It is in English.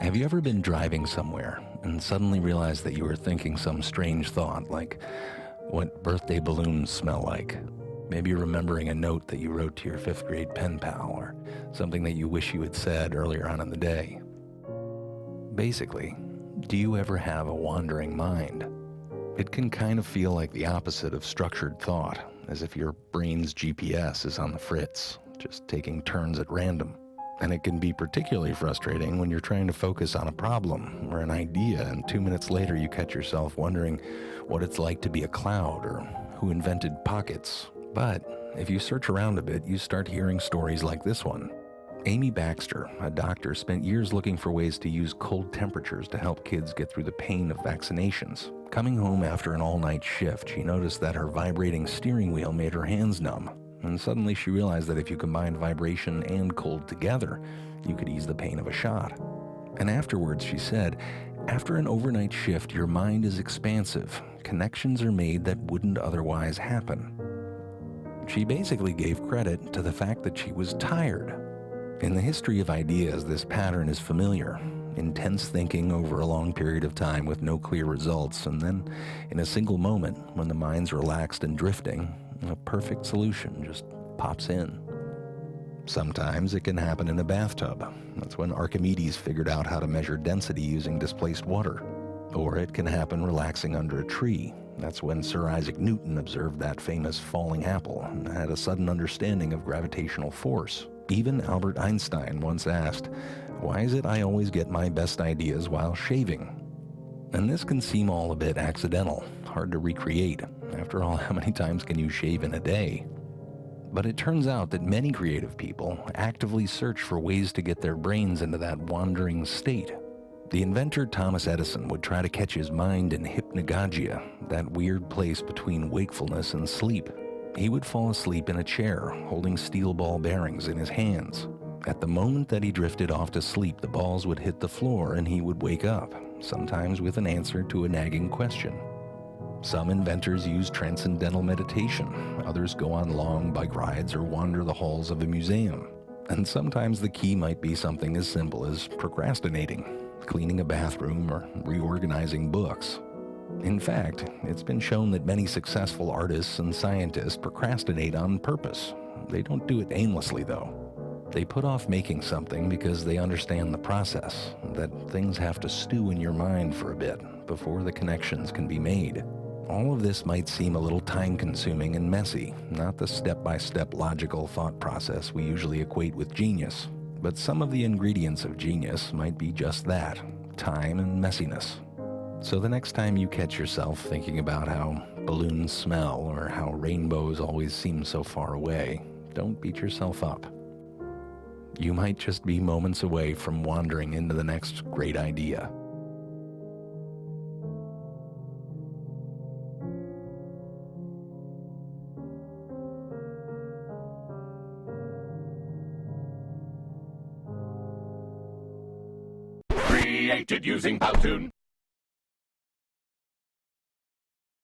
Have you ever been driving somewhere and suddenly realized that you were thinking some strange thought, like what birthday balloons smell like? Maybe you're remembering a note that you wrote to your fifth grade pen pal, or something that you wish you had said earlier on in the day. Basically, do you ever have a wandering mind? It can kind of feel like the opposite of structured thought, as if your brain's GPS is on the fritz, just taking turns at random. And it can be particularly frustrating when you're trying to focus on a problem or an idea, and 2 minutes later you catch yourself wondering what it's like to be a cloud or who invented pockets. But if you search around a bit, you start hearing stories like this one. Amy Baxter, a doctor, spent years looking for ways to use cold temperatures to help kids get through the pain of vaccinations. Coming home after an all-night shift, she noticed that her vibrating steering wheel made her hands numb. And suddenly she realized that if you combined vibration and cold together, you could ease the pain of a shot. And afterwards, she said, after an overnight shift, your mind is expansive. Connections are made that wouldn't otherwise happen. She basically gave credit to the fact that she was tired. In the history of ideas, this pattern is familiar. Intense thinking over a long period of time with no clear results, and then in a single moment, when the mind's relaxed and drifting, a perfect solution just pops in. Sometimes it can happen in a bathtub. That's when Archimedes figured out how to measure density using displaced water. Or it can happen relaxing under a tree. That's when Sir Isaac Newton observed that famous falling apple and had a sudden understanding of gravitational force. Even Albert Einstein once asked, "Why is it I always get my best ideas while shaving?" And this can seem all a bit accidental, hard to recreate. After all, how many times can you shave in a day? But it turns out that many creative people actively search for ways to get their brains into that wandering state. The inventor Thomas Edison would try to catch his mind in hypnagogia, that weird place between wakefulness and sleep. He would fall asleep in a chair, holding steel ball bearings in his hands. At the moment that he drifted off to sleep, the balls would hit the floor and he would wake up, sometimes with an answer to a nagging question. Some inventors use transcendental meditation, others go on long bike rides or wander the halls of a museum. And sometimes the key might be something as simple as procrastinating, cleaning a bathroom, or reorganizing books. In fact, it's been shown that many successful artists and scientists procrastinate on purpose. They don't do it aimlessly, though. They put off making something because they understand the process, that things have to stew in your mind for a bit before the connections can be made. All of this might seem a little time-consuming and messy, not the step-by-step logical thought process we usually equate with genius. But some of the ingredients of genius might be just that, time and messiness. So the next time you catch yourself thinking about how balloons smell or how rainbows always seem so far away, don't beat yourself up. You might just be moments away from wandering into the next great idea. Created using Powtoon.